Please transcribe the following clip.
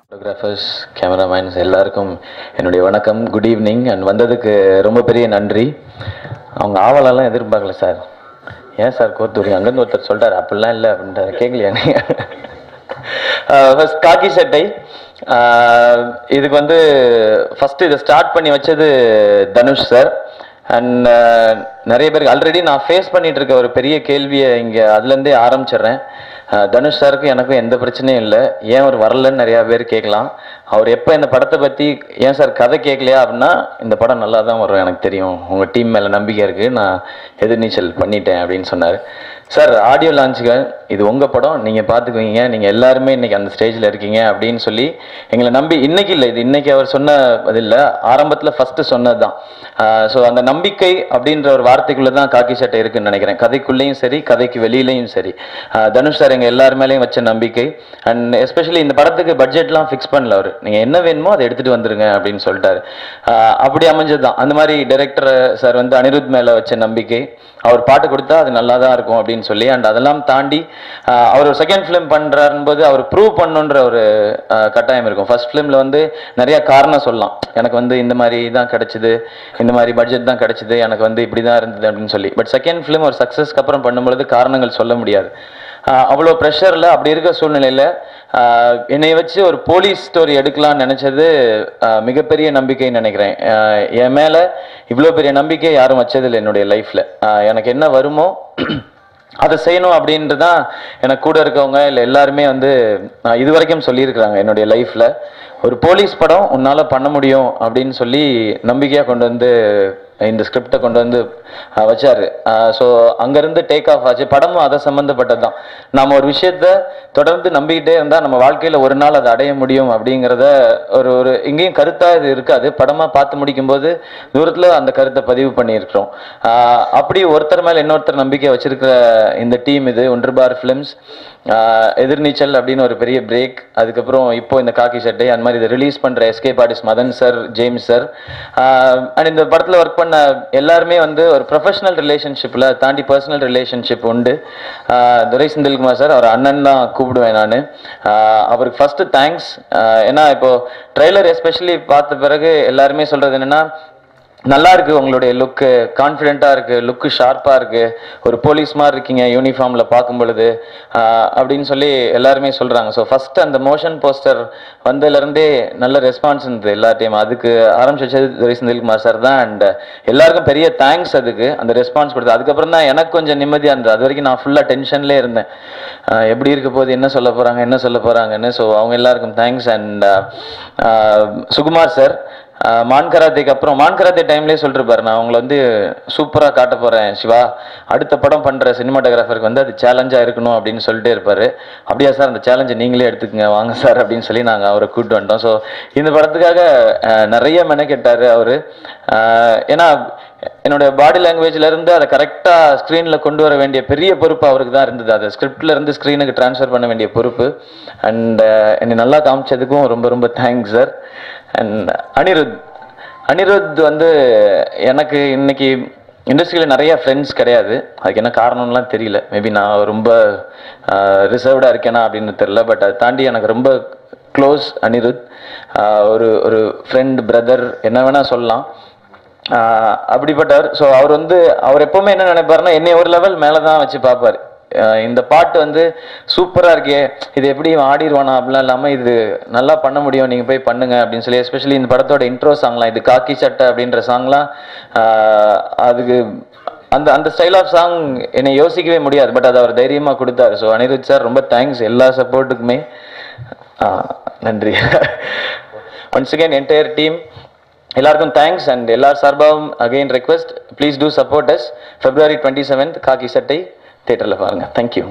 Photographers, cameramen எல்லாருக்கும் என்னுடைய வணக்கம், குட் ஈவினிங். அண்ட் வந்ததுக்கு ரொம்ப பெரிய நன்றி. அவங்க ஆவலெல்லாம் எதிர்பார்க்கல சார். ஏன் சார் கோத்தூரி அங்கேருந்து ஒருத்தர் சொல்லிட்டார், அப்படிலாம் இல்லை அப்படின்ட்டு கேட்கலையா நீங்கள்? ஃபர்ஸ்ட் காக்கி சட்டை. இதுக்கு வந்து ஃபஸ்ட்டு இதை ஸ்டார்ட் பண்ணி வச்சது தனுஷ் சார். அண்ட் நிறைய பேருக்கு ஆல்ரெடி நான் ஃபேஸ் பண்ணிகிட்டு இருக்க ஒரு பெரிய கேள்வியை இங்கே அதுலேருந்தே ஆரம்பிச்சிடுறேன். தனுஷ் சாருக்கும் எனக்கும் எந்த பிரச்சனையும் இல்லை. ஏன் அவர் வரலன்னு நிறையா பேர் கேட்கலாம். அவர் எப்போ இந்த படத்தை பற்றி ஏன் சார் கதை கேட்கலையா அப்படின்னா, இந்த படம் நல்லா தான் வரும், எனக்கு தெரியும், உங்கள் டீம் மேலே நம்பிக்கை இருக்குது, நான் எதிர்நீச்சல் பண்ணிட்டேன் அப்படின்னு சொன்னார். சார் ஆடியோ லான்ச்சுக்கு இது உங்கள் படம், நீங்கள் பார்த்துக்குவீங்க, நீங்கள் எல்லாருமே இன்றைக்கி அந்த ஸ்டேஜில் இருக்கீங்க அப்படின்னு சொல்லி எங்களை நம்பி, இன்றைக்கி இல்லை, இது இன்றைக்கி அவர் சொன்ன அது இல்லை, ஆரம்பத்தில் ஃபஸ்ட்டு சொன்னது தான். ஸோ அந்த நம்பிக்கை அப்படின்ற ஒரு வார்த்தைக்குள்ளே தான் காக்கி சட்டை இருக்குன்னு நினைக்கிறேன். கதைக்குள்ளேயும் சரி, கதைக்கு வெளியிலையும் சரி. தனுஷ் சார் எங்கள் எல்லார் மேலேயும் வச்ச நம்பிக்கை. அண்ட் எஸ்பெஷலி இந்த படத்துக்கு பட்ஜெட்லாம் ஃபிக்ஸ் பண்ணல அவர். நீங்கள் என்ன வேணுமோ அதை எடுத்துகிட்டு வந்துருங்க அப்படின்னு சொல்லிட்டாரு. அப்படி அமைஞ்சது தான். அந்த மாதிரி டைரக்டர் சார் வந்து அனிருத் மேலே வச்ச நம்பிக்கை, அவர் பாட்டு கொடுத்தா அது நல்லா தான் இருக்கும் அப்படின்னு சொல்லி. அண்ட் அதெல்லாம் தாண்டி அவர் ஒரு செகண்ட் ஃபிலிம் பண்ணுறாருன்னு போது அவர் ப்ரூவ் பண்ணுன்ற ஒரு கட்டாயம் இருக்கும். ஃபர்ஸ்ட் ஃபிலிமில் வந்து நிறையா காரணம் சொல்லலாம், எனக்கு வந்து இந்த மாதிரி தான் கிடச்சிது, இந்த மாதிரி பட்ஜெட் தான் கிடச்சிது, எனக்கு வந்து இப்படி தான் இருந்தது அப்படின்னு சொல்லி. பட் செகண்ட் ஃபிலிம் ஒரு சக்ஸஸ்க்கு அப்புறம் பண்ணும்பொழுது காரணங்கள் சொல்ல முடியாது. அவ்வளோ ப்ரெஷரில் அப்படி இருக்க சூழ்நிலையில் என்னை வச்சு ஒரு போலீஸ் ஸ்டோரி எடுக்கலான்னு நினச்சது மிகப்பெரிய நம்பிக்கைன்னு நினைக்கிறேன். என் மேலே இவ்வளோ பெரிய நம்பிக்கை யாரும் வச்சதில்லை என்னுடைய லைஃப்பில். எனக்கு என்ன வருமோ அதை செய்யணும் அப்படின்ட்டு தான் எனக்கு கூட இருக்கவங்க இல்லை எல்லாருமே வந்து இது வரைக்கும் சொல்லியிருக்கிறாங்க. என்னுடைய லைஃப்பில் ஒரு போலீஸ் படம் உன்னால் பண்ண முடியும் அப்படின்னு சொல்லி நம்பிக்கையாக கொண்டு வந்து இந்த ஸ்கிரிப்டை கொண்டு வந்து வச்சார். ஸோ அங்கேருந்து டேக் ஆஃப் ஆச்சு. படமும் அதை சம்மந்தப்பட்டது தான். நாம் ஒரு விஷயத்த தொடர்ந்து நம்பிக்கிட்டே இருந்தால் நம்ம வாழ்க்கையில் ஒரு நாள் அதை அடைய முடியும் அப்படிங்கிறத ஒரு எங்கேயும் கருத்தாக இது இருக்காது. படமாக பார்த்து முடிக்கும்போது தூரத்தில் அந்த கருத்தை பதிவு பண்ணியிருக்கிறோம். அப்படி ஒருத்தர் மேலே இன்னொருத்தர் நம்பிக்கை வச்சிருக்கிற இந்த டீம் இது ஒன்று பார் ஃபிலிம்ஸ். எதிர்நீச்சல் அப்படின்னு ஒரு பெரிய பிரேக், அதுக்கப்புறம் இப்போ இந்த காக்கி சட்டை, அந்த மாதிரி இதை ரிலீஸ் பண்ணுற escape artist Madan sir, James sir, and இந்த படத்தில் ஒர்க் பண்ண எல்லாருமே வந்து ஒரு ப்ரொஃபஷனல் ரிலேஷன்ஷிப்பில் தாண்டி பர்சனல் ரிலேஷன்ஷிப் உண்டு. துரை செந்தில்குமார் சார், அவர் அண்ணன் தான் கூப்பிடுவேன் நான். அவருக்கு ஃபஸ்ட்டு தேங்க்ஸ். ஏன்னா இப்போது ட்ரெய்லர் எஸ்பெஷலி பார்த்த பிறகு எல்லாருமே சொல்கிறது என்னென்னா, நல்லா இருக்குது உங்களுடைய லுக்கு, கான்ஃபிடென்ட்டாக இருக்குது, லுக்கு ஷார்ப்பாக இருக்குது, ஒரு போலீஸ் மாதிரி இருக்கீங்க யூனிஃபார்மில் பார்க்கும் பொழுது அப்படின்னு சொல்லி எல்லாருமே சொல்கிறாங்க. ஸோ ஃபஸ்ட்டு அந்த மோஷன் போஸ்டர் வந்ததுலேருந்தே நல்ல ரெஸ்பான்ஸ் இருந்தது எல்லாத்தையும். அதுக்கு ஆரம்பிச்சது துரை செந்தில்குமார் சார் தான். அண்ட் எல்லாருக்கும் பெரிய தேங்க்ஸ் அதுக்கு, அந்த ரெஸ்பான்ஸ் கொடுத்தது. அதுக்கப்புறம் தான் எனக்கு கொஞ்சம் நிம்மதியாக இருந்தது. அது வரைக்கும் நான் ஃபுல்லாக டென்ஷன்லேயே இருந்தேன், எப்படி இருக்க போது, என்ன சொல்ல போகிறாங்கன்னு. ஸோ அவங்க எல்லாருக்கும் தேங்க்ஸ். அண்ட் சுகுமார் சார் மான்கராத்தேக்கு அப்புறம் மான்கராத்தே டைம்லேயே சொல்லிருப்பாரு, நான் அவங்களை வந்து சூப்பராக காட்ட போகிறேன் சிவா, அடுத்த படம் பண்ணுற சினிமாட்டோகிராஃபருக்கு வந்து அது சேலஞ்சாக இருக்கணும் அப்படின்னு சொல்லிட்டே இருப்பார். அப்படியா சார், அந்த சேலஞ்சை நீங்களே எடுத்துக்கங்க வாங்க சார் அப்படின்னு சொல்லி நாங்கள் அவரை கூப்பிட்டு வந்துட்டோம். ஸோ இந்த படத்துக்காக நிறைய மெனக்கெட்டார் அவர். ஏன்னா என்னுடைய பாடி லாங்குவேஜ்லேருந்து அதை கரெக்டாக ஸ்க்ரீனில் கொண்டு வர வேண்டிய பெரிய பொறுப்பு அவருக்கு தான் இருந்தது. அதை ஸ்கிரிப்ட்லேருந்து ஸ்க்ரீனுக்கு ட்ரான்ஸ்ஃபர் பண்ண வேண்டிய பொறுப்பு. அண்ட் என்னை நல்லா காமிச்சதுக்கும் ரொம்ப ரொம்ப தேங்க்ஸ் சார். அண்ட் அனிருத் வந்து எனக்கு இன்னைக்கு இண்டஸ்ட்ரியில் நிறைய ஃப்ரெண்ட்ஸ் கிடையாது. அதுக்கு என்ன காரணம்லாம் தெரியல. மேபி நான் ரொம்ப ரிசர்வ்டாக இருக்கேனா அப்படின்னு தெரியல. பட் அதை தாண்டி எனக்கு ரொம்ப க்ளோஸ் அனிருத். ஒரு ஃப்ரெண்ட், பிரதர், என்ன வேணால் சொல்லலாம். அப்படிப்பட்டவர். ஸோ அவர் எப்போவுமே என்ன நினைப்பாருன்னா, என்னை ஒரு லெவல் மேலே தான் வச்சு பார்ப்பார். இந்த பாட்டு வந்து சூப்பராக இருக்கே, இது எப்படி ஆடிடுவானா அப்படிலாம் இல்லாமல் இது நல்லா பண்ண முடியும், நீங்கள் போய் பண்ணுங்க அப்படின்னு சொல்லி. எஸ்பெஷலி இந்த படத்தோட இன்ட்ரோ சாங்லாம், இது காக்கி சட்டை அப்படின்ற சாங்லாம், அதுக்கு அந்த ஸ்டைல் ஆஃப் சாங் என்னை யோசிக்கவே முடியாது. பட் அதை அவர் தைரியமாக கொடுத்தாரு. ஸோ அனிருத் சார் ரொம்ப தேங்க்ஸ் எல்லா சப்போர்ட்டுக்குமே. நன்றி. ஒன்ஸ் அகேன் என்டையர் டீம் எல்லாருக்கும் தேங்க்ஸ். அண்ட் எல்லார் சார்பாகவும் again request, please do support us. February 27th காக்கி சட்டை தியேட்டரில் பாருங்கள். தேங்க்யூ.